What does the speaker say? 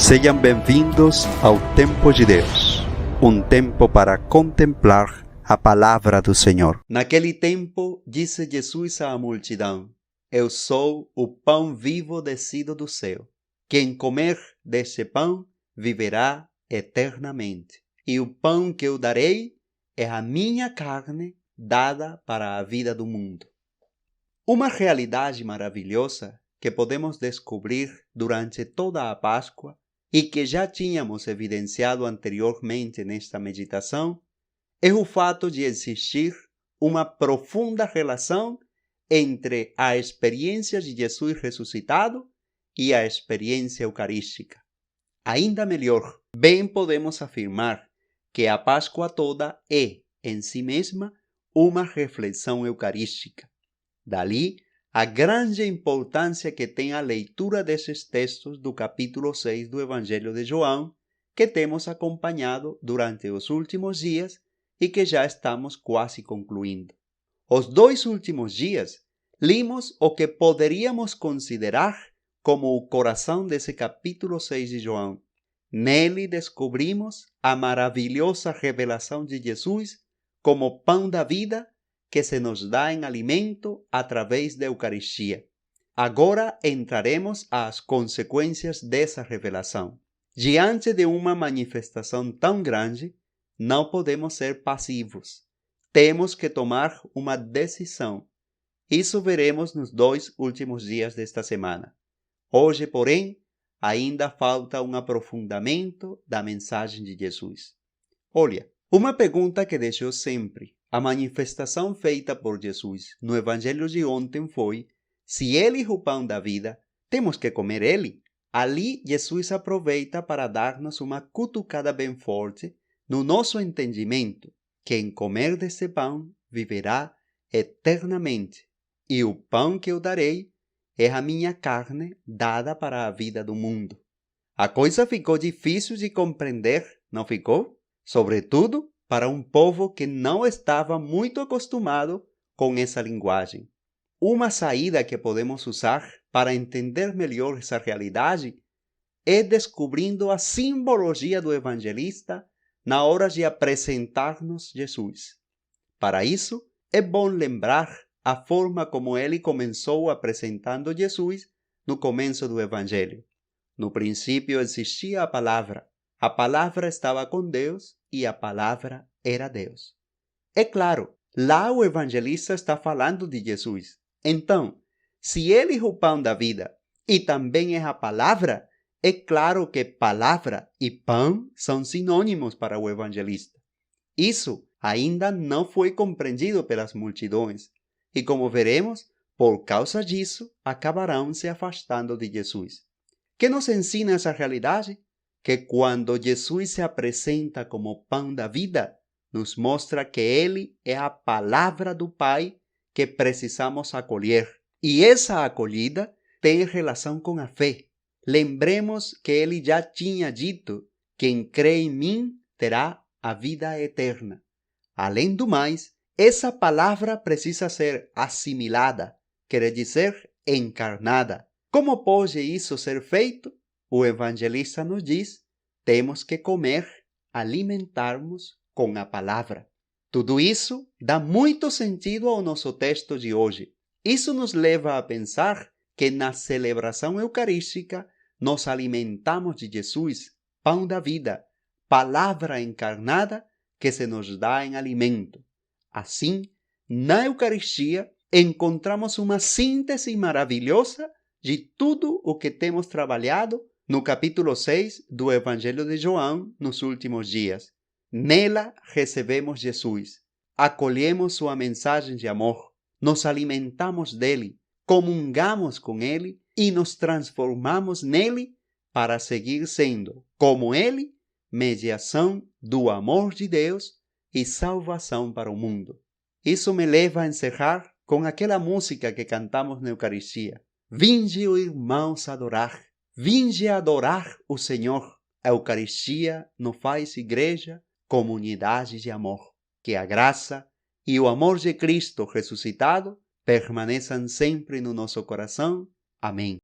Sejam bem-vindos ao Tempo de Deus, tempo para contemplar a palavra do Senhor. Naquele tempo, disse Jesus à multidão: Eu sou o pão vivo descido do céu. Quem comer deste pão viverá eternamente. E o pão que eu darei é a minha carne dada para a vida do mundo. Uma realidade maravilhosa que podemos descobrir durante toda a Páscoa e que já tínhamos evidenciado anteriormente nesta meditação é o fato de existir uma profunda relação entre a experiência de Jesus ressuscitado e a experiência eucarística. Ainda melhor, bem podemos afirmar que a Páscoa toda é, em si mesma, uma reflexão eucarística. Dali, a grande importância que tem a leitura desses textos do capítulo 6 do Evangelho de João, que temos acompanhado durante os últimos dias e que já estamos quase concluindo. Os 2 últimos dias, limos o que poderíamos considerar como o coração desse capítulo 6 de João. Nele descobrimos a maravilhosa revelação de Jesus como pão da vida que se nos dá em alimento através da Eucaristia. Agora entraremos às consequências dessa revelação. Diante de uma manifestação tão grande, não podemos ser passivos. Temos que tomar uma decisão. Isso veremos nos 2 últimos dias desta semana. Hoje, porém, ainda falta um aprofundamento da mensagem de Jesus. Olha, uma pergunta que deixo sempre. A manifestação feita por Jesus no Evangelho de ontem foi: se Ele é o pão da vida, temos que comer Ele. Ali, Jesus aproveita para dar-nos uma cutucada bem forte no nosso entendimento. Quem comer desse pão viverá eternamente. E o pão que eu darei é a minha carne dada para a vida do mundo. A coisa ficou difícil de compreender, não ficou? Sobretudo para um povo que não estava muito acostumado com essa linguagem. Uma saída que podemos usar para entender melhor essa realidade é descobrindo a simbologia do evangelista na hora de apresentar-nos Jesus. Para isso, é bom lembrar a forma como ele começou apresentando Jesus no começo do Evangelho. No princípio existia a palavra estava com Deus e a palavra era Deus. É claro, lá o evangelista está falando de Jesus. Então, se ele é o pão da vida e também é a palavra, é claro que palavra e pão são sinônimos para o evangelista. Isso ainda não foi compreendido pelas multidões e, como veremos, por causa disso, acabarão se afastando de Jesus. Que nos ensina essa realidade? Que quando Jesus se apresenta como pão da vida, nos mostra que Ele é a palavra do Pai que precisamos acolher. E essa acolhida tem relação com a fé. Lembremos que Ele já tinha dito: quem crê em mim terá a vida eterna. Além do mais, essa palavra precisa ser assimilada, quer dizer, encarnada. Como pode isso ser feito? O evangelista nos diz: temos que comer, alimentarmos com a palavra. Tudo isso dá muito sentido ao nosso texto de hoje. Isso nos leva a pensar que na celebração eucarística nos alimentamos de Jesus, pão da vida, palavra encarnada que se nos dá em alimento. Assim, na Eucaristia, encontramos uma síntese maravilhosa de tudo o que temos trabalhado no capítulo 6 do Evangelho de João nos últimos dias. Nela recebemos Jesus, acolhemos sua mensagem de amor, nos alimentamos dele, comungamos com ele e nos transformamos nele para seguir sendo, como ele, mediação do amor de Deus e salvação para o mundo. Isso me leva a encerrar com aquela música que cantamos na Eucaristia. Vinde, irmãos, adorar. Vinde adorar o Senhor. A Eucaristia nos faz igreja, comunidade de amor. Que a graça e o amor de Cristo ressuscitado permaneçam sempre no nosso coração. Amém.